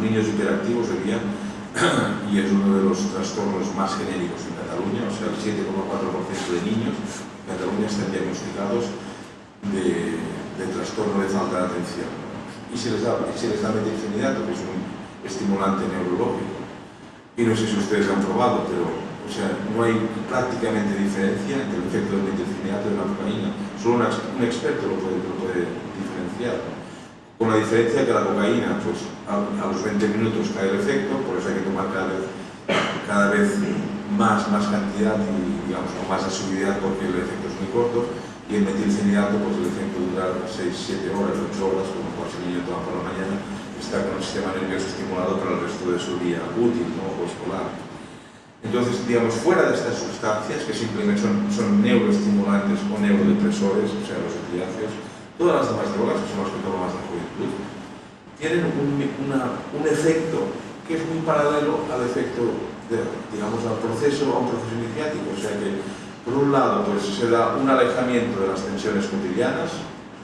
niños hiperactivos hoy día, y es uno de los trastornos más genéricos en Cataluña, o sea, el 7,4% de niños en Cataluña están diagnosticados de trastorno de falta de atención, ¿no? Y se les da metilfenidato, que es un estimulante neurológico. Y no sé si ustedes han probado, pero o sea, no hay prácticamente diferencia entre el efecto del metilfenidato y la cocaína. Solo un experto lo puede diferenciar, ¿no? Con la diferencia que la cocaína, pues a los 20 minutos cae el efecto, por eso hay que tomar cada vez más cantidad y, digamos, con más asiduidad, porque el efecto es muy corto. Y el metilfenidato, pues el efecto dura 6, 7 horas, 8 horas, como cualquier niño toma por la mañana, está con el sistema nervioso estimulado para el resto de su día útil, ¿no? O escolar. Entonces, digamos, fuera de estas sustancias, que simplemente son neuroestimulantes o neurodepresores, o sea, los opiáceos, todas las demás drogas, que son las que tomamos en juventud, tienen un efecto que es muy paralelo al efecto, digamos, a un proceso iniciático. O sea que, por un lado, pues se da un alejamiento de las tensiones cotidianas,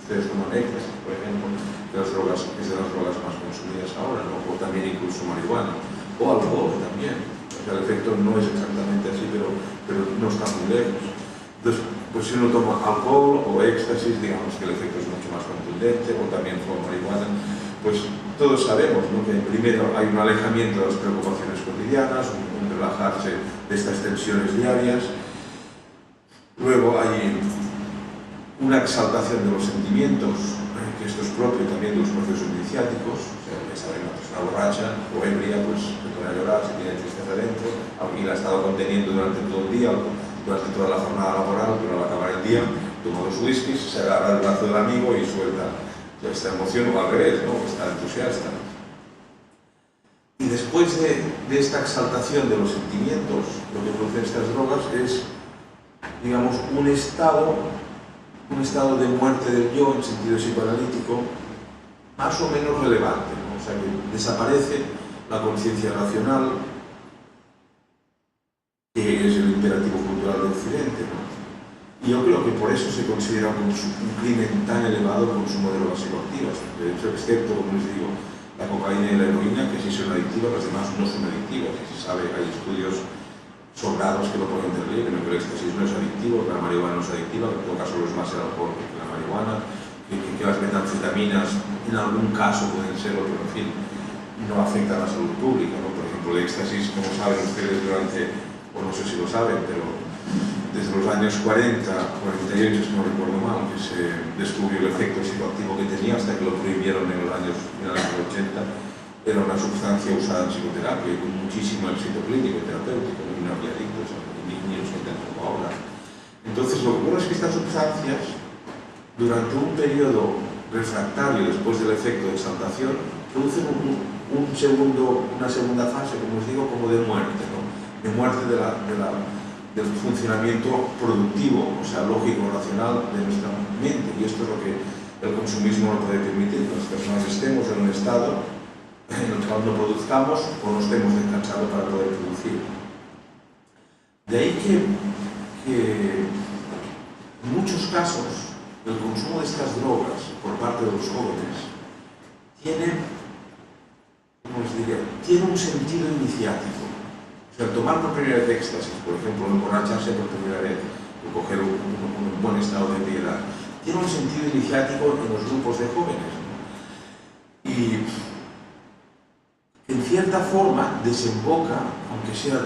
ustedes toman éxtasis, por ejemplo, que es de las drogas más consumidas ahora, ¿no? O también incluso marihuana, o alcohol también. O sea, el efecto no es exactamente así, pero no está muy lejos. Entonces, pues si uno toma alcohol o éxtasis, digamos que el efecto es mucho más contundente, o también con marihuana, pues todos sabemos, ¿no? Que primero hay un alejamiento de las preocupaciones cotidianas, un relajarse de estas tensiones diarias. Luego hay una exaltación de los sentimientos, que esto es propio también de los procesos iniciáticos. O sea, ya saben, una persona borracha o ebria, pues se pone a llorar, se tiene tristeza dentro, y la ha estado conteniendo durante todo el día, durante toda la jornada laboral, pero al acabar el día, toma 2 whiskies, se agarra el brazo del amigo y suelta esta emoción, o al revés, ¿no? Está entusiasta. Y después de esta exaltación de los sentimientos, lo que producen estas drogas es, digamos, un estado de muerte del yo en sentido psicoanalítico más o menos relevante, ¿no? O sea que desaparece la conciencia racional, que es el imperativo cultural de Occidente, ¿no? Y yo creo que por eso se considera un crimen tan elevado el consumo de drogas psicoactivas. De hecho, excepto, como les digo, la cocaína y la heroína, que sí son adictivas, las demás no son adictivas. Y se sabe, hay estudios sobrados que lo ponen de relieve, que el éxtasis no es adictivo, que la marihuana no es adictiva, que en todo caso lo es más el alcohol que la marihuana, que las metanfetaminas en algún caso pueden serlo, pero en fin, no afectan a la salud pública, ¿no? Por ejemplo, el éxtasis, como saben ustedes, o no sé si lo saben, pero desde los años 40, 48, si no recuerdo mal, que se descubrió el efecto psicoactivo que tenía, hasta que lo prohibieron en los años 80, era una sustancia usada en psicoterapia y con muchísimo éxito clínico y terapéutico, y no había adictos, ni los intentos como ahora. Entonces, lo que ocurre es que estas sustancias, durante un periodo refractario después del efecto de exaltación, producen una segunda fase, como os digo, como de muerte, ¿no? De muerte del funcionamiento productivo, o sea, lógico, racional de nuestra mente. Y esto es lo que el consumismo no puede permitir, que las personas estemos en un estado en el cual no produzcamos o no estemos descansados para poder producir. De ahí que en muchos casos el consumo de estas drogas por parte de los jóvenes tiene, ¿cómo les diría?, tiene un sentido iniciático. O sea, tomar por primera vez éxtasis, por ejemplo, emborracharse por primera vez, o coger un buen estado de ebriedad, tiene un sentido iniciático en los grupos de jóvenes, ¿no? Y en cierta forma desemboca, aunque sea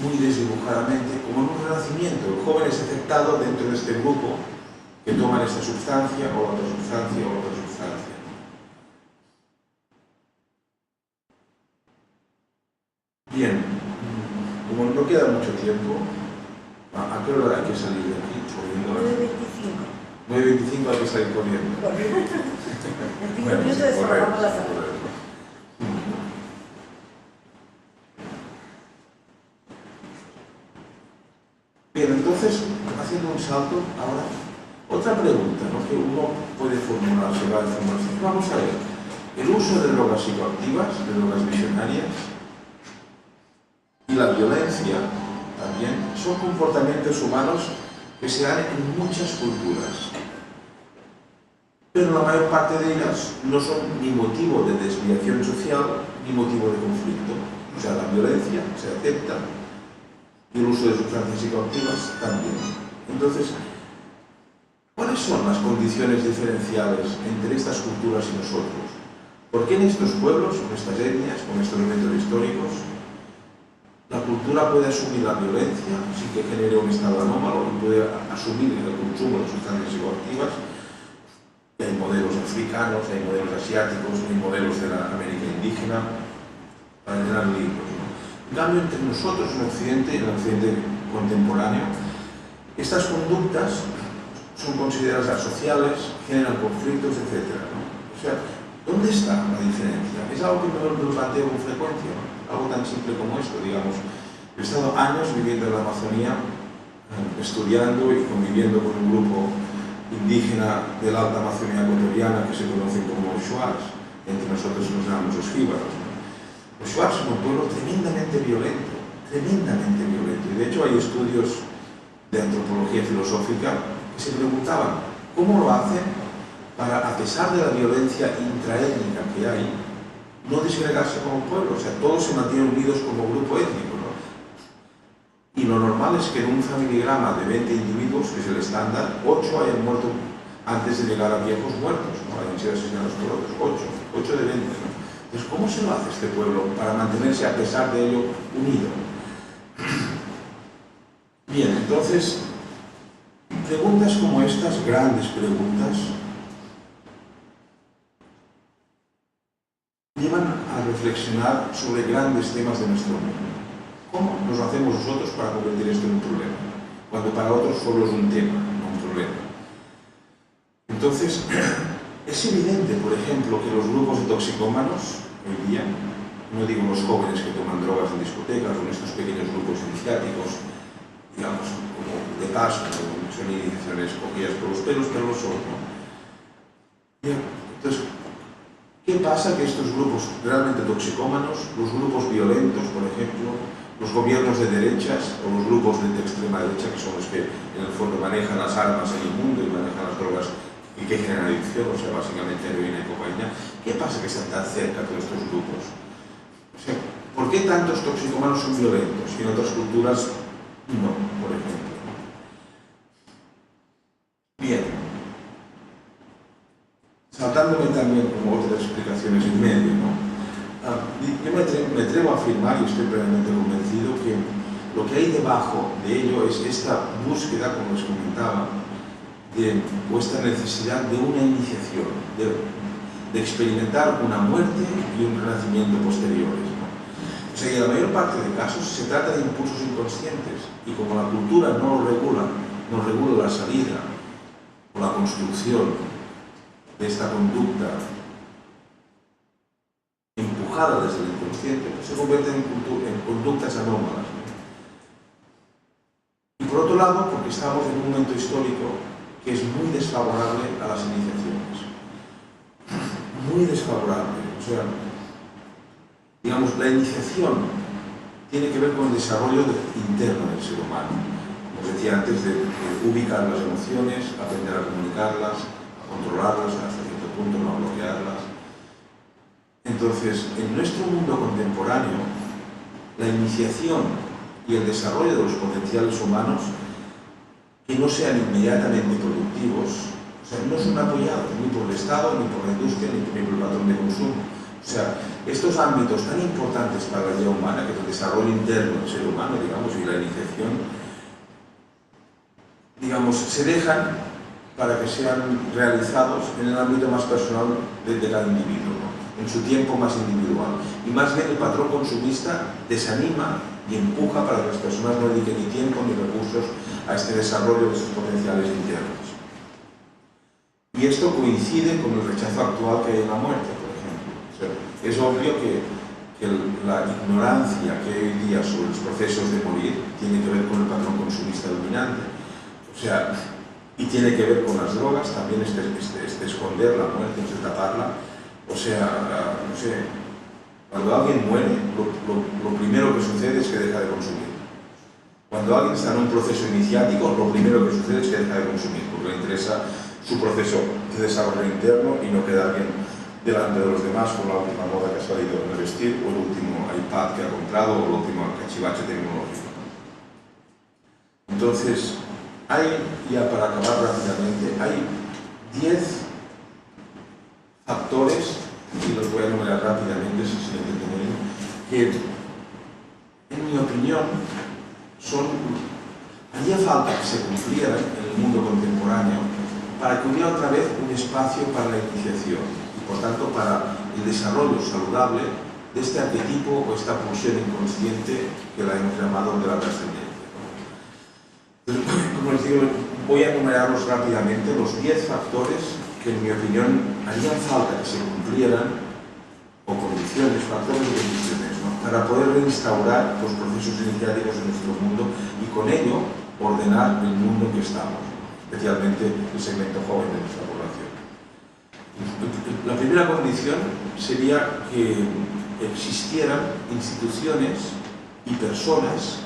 muy desdibujadamente, como en un renacimiento. El joven es aceptado dentro de este grupo que toman esta sustancia o otra sustancia o otra sustancia. Bien, como no queda mucho tiempo, ¿a qué hora hay que salir de aquí? 9:25 hay que salir corriendo. En 5 minutos desformamos la sala. Bien, entonces, haciendo un salto, ahora, otra pregunta, ¿no?, que uno puede formularse, vamos a ver, el uso de drogas psicoactivas, de drogas visionarias, y la violencia también, son comportamientos humanos que se dan en muchas culturas. pero la mayor parte de ellas no son ni motivo de desviación social ni motivo de conflicto. O sea, la violencia se acepta y el uso de sustancias psicoactivas también. Entonces, ¿cuáles son las condiciones diferenciales entre estas culturas y nosotros? ¿Por qué en estos pueblos, con estas etnias, con estos eventos históricos, la cultura puede asumir la violencia sin que genere un estado anómalo y puede asumir el consumo de sustancias psicoactivas? Y hay modelos africanos, hay modelos asiáticos, hay modelos de la América indígena, para llenar libros, ¿no? En cambio, entre nosotros en el occidente contemporáneo, estas conductas son consideradas asociales, generan conflictos, etc., ¿no? O sea, ¿dónde está la diferencia? Es algo que me lo planteo con frecuencia, ¿no? Algo tan simple como esto, digamos. He estado años viviendo en la Amazonía, estudiando y conviviendo con un grupo indígena de la alta Amazonía ecuatoriana que se conocen como Shuars. Entre nosotros nos llamamos los jíbaros, ¿no? Los Shuars son un pueblo tremendamente violento, y de hecho hay estudios de antropología filosófica que se preguntaban cómo lo hacen para, a pesar de la violencia intraétnica que hay, no disgregarse como pueblo. O sea, todos se mantienen unidos como grupo étnico, ¿no? Y lo normal es que en un familigrama de 20 individuos, que es el estándar, 8 hayan muerto antes de llegar a viejos muertos, ¿no? Hayan sido asesinados por otros, 8 de 20, ¿no? Entonces, ¿cómo se lo hace este pueblo para mantenerse, a pesar de ello, unido? Bien, entonces, preguntas como estas, grandes preguntas, llevan a reflexionar sobre grandes temas de nuestro mundo. ¿Cómo nos hacemos nosotros para convertir esto en un problema? Cuando para otros solo es un tema, no un problema. Entonces, es evidente, por ejemplo, que los grupos de toxicómanos, hoy día, no digo los jóvenes que toman drogas en discotecas o en estos pequeños grupos iniciáticos, digamos, como de paso, ¿no? Son iniciaciones cogidas por los pelos, pero lo son, ¿no? Bien, entonces, ¿qué pasa? Que estos grupos realmente toxicómanos, los grupos violentos, por ejemplo, los gobiernos de derechas o los grupos de extrema derecha, que son los que en el fondo manejan las armas en el mundo y manejan las drogas y que generan adicción, o sea, básicamente heroína y cocaína, ¿qué pasa que están tan cerca de estos grupos? O sea, ¿por qué tantos toxicómanos son violentos y en otras culturas no, por ejemplo? Bien. Saltándome también como otras explicaciones en medio, ¿no? Yo me atrevo a afirmar, y estoy plenamente convencido, que lo que hay debajo de ello es esta búsqueda, como les comentaba, de vuestra necesidad de una iniciación, de experimentar una muerte y un renacimiento posteriores, ¿no? O sea, y en la mayor parte de casos se trata de impulsos inconscientes, y como la cultura no regula la salida o la construcción de esta conducta empujada desde el inconsciente, pues se convierten en conductas anómalas, ¿no? Y por otro lado, porque estamos en un momento histórico que es muy desfavorable a las iniciaciones. Muy desfavorable. O sea, digamos, la iniciación tiene que ver con el desarrollo interno del ser humano. Como decía antes, de ubicar las emociones, aprender a comunicarlas, controlarlas hasta cierto punto, no bloquearlas. Entonces, en nuestro mundo contemporáneo, la iniciación y el desarrollo de los potenciales humanos que no sean inmediatamente productivos, o sea, no son apoyados ni por el Estado, ni por la industria, ni por el patrón de consumo. O sea, estos ámbitos tan importantes para la vida humana, que es el desarrollo interno del ser humano, digamos, y la iniciación, digamos, se dejan para que sean realizados en el ámbito más personal de cada individuo, ¿no? En su tiempo más individual. Y más bien el patrón consumista desanima y empuja para que las personas no dediquen ni tiempo ni recursos a este desarrollo de sus potenciales internos. Y esto coincide con el rechazo actual que hay en la muerte, por ejemplo. O sea, es obvio que la ignorancia que hay hoy día sobre los procesos de morir tiene que ver con el patrón consumista dominante. O sea, y tiene que ver con las drogas, también este esconder la muerte, este taparla. O sea, no sé, cuando alguien muere, lo primero que sucede es que deja de consumir. Cuando alguien está en un proceso iniciático, lo primero que sucede es que deja de consumir, porque le interesa su proceso de desarrollo interno y no quedar bien delante de los demás con la última moda que ha salido en el vestir o el último iPad que ha comprado o el último cachivache tecnológico. Entonces, ya para acabar rápidamente, hay 10 factores, y los voy a enumerar rápidamente si se entienden bien, que en mi opinión haría falta que se cumplieran en el mundo contemporáneo para que hubiera otra vez un espacio para la iniciación y por tanto para el desarrollo saludable de este arquetipo o esta pulsión inconsciente que la hemos llamado de la trascendencia. Como les digo, voy a enumerarlos rápidamente, los 10 factores que en mi opinión harían falta que se cumplieran, o condiciones, factores y condiciones, ¿no?, para poder reinstaurar los procesos iniciáticos de nuestro mundo y con ello ordenar el mundo en que estamos, especialmente el segmento joven de nuestra población. La primera condición sería que existieran instituciones y personas,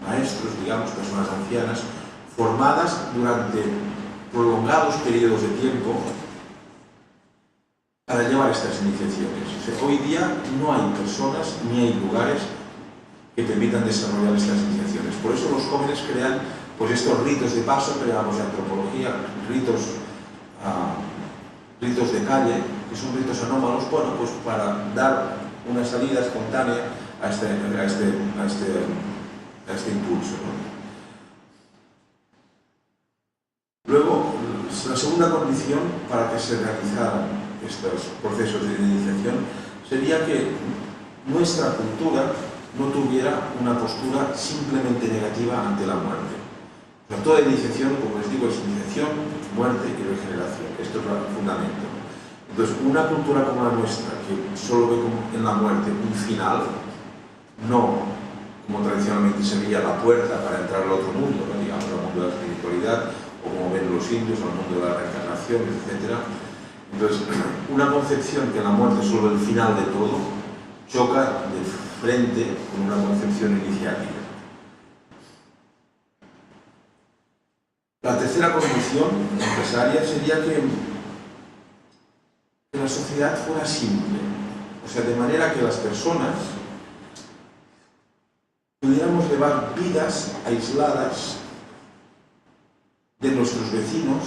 maestros, digamos, personas ancianas, formadas durante prolongados periodos de tiempo para llevar estas iniciaciones. O sea, hoy día no hay personas ni hay lugares que permitan desarrollar estas iniciaciones. Por eso los jóvenes crean pues, estos ritos de paso que llamamos de antropología, ritos de calle, que son ritos anómalos, bueno, pues para dar una salida espontánea a este impulso, ¿no? Luego, la segunda condición para que se realizaran estos procesos de iniciación sería que nuestra cultura no tuviera una postura simplemente negativa ante la muerte. O sea, toda iniciación, como les digo, es iniciación, muerte y regeneración. Esto es el fundamento. Entonces, una cultura como la nuestra, que solo ve en la muerte un final, no como tradicionalmente se veía la puerta para entrar al otro mundo, ¿no?, digamos, al mundo de la espiritualidad, o como ven los indios, al mundo de la reencarnación, etc. Entonces, una concepción que la muerte es solo el final de todo, choca de frente con una concepción iniciática. La tercera condición necesaria sería que la sociedad fuera simple, o sea, de manera que las personas pudiéramos llevar vidas aisladas de nuestros vecinos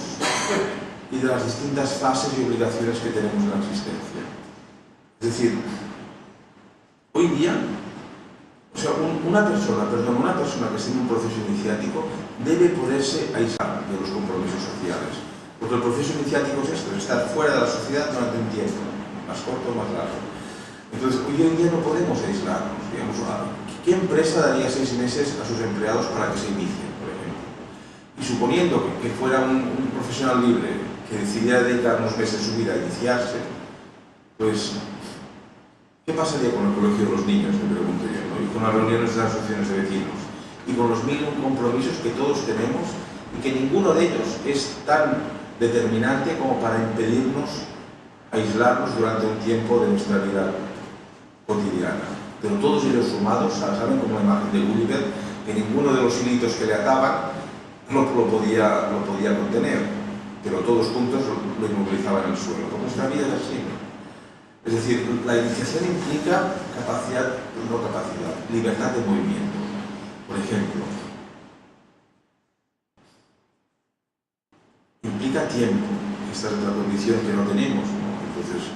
y de las distintas fases y obligaciones que tenemos en la existencia. Es decir, hoy día, o sea, una persona que esté en un proceso iniciático debe poderse aislar de los compromisos sociales, porque el proceso iniciático es esto, estar fuera de la sociedad durante un tiempo, más corto o más largo. Entonces, hoy en día no podemos aislarnos, digamos, ¿qué empresa daría 6 meses a sus empleados para que se inicien, por ejemplo? Y suponiendo que fuera un profesional libre que decidiera dedicar unos meses de su vida a iniciarse, pues, ¿qué pasaría con el colegio de los niños, me pregunto yo, ¿no?, y con las reuniones de las asociaciones de vecinos, y con los 1000 compromisos que todos tenemos, y que ninguno de ellos es tan determinante como para impedirnos aislarnos durante un tiempo de nuestra vida cotidiana? Pero todos ellos sumados, ¿saben?, como la imagen de Gulliver, que ninguno de los hilitos que le ataban lo podía contener, pero todos juntos lo inmovilizaban en el suelo. Pues nuestra vida es así, ¿no? Es decir, la iniciación implica libertad de movimiento. Por ejemplo, implica tiempo. Esta es otra condición que no tenemos, ¿no? Entonces,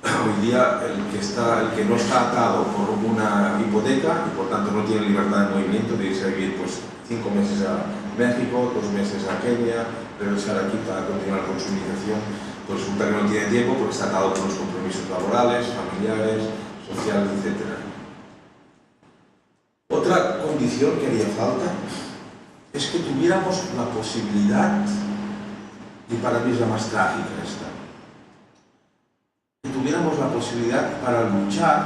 hoy día el que no está atado por una hipoteca y por tanto no tiene libertad de movimiento de irse a vivir pues 5 meses a México, 2 meses a Kenia, regresar aquí para continuar con su iniciación, pues resulta que no tiene tiempo porque está atado por los compromisos laborales, familiares, sociales, etc. Otra condición que haría falta es que tuviéramos la posibilidad, y para mí es la más trágica esta, que tuviéramos la posibilidad para luchar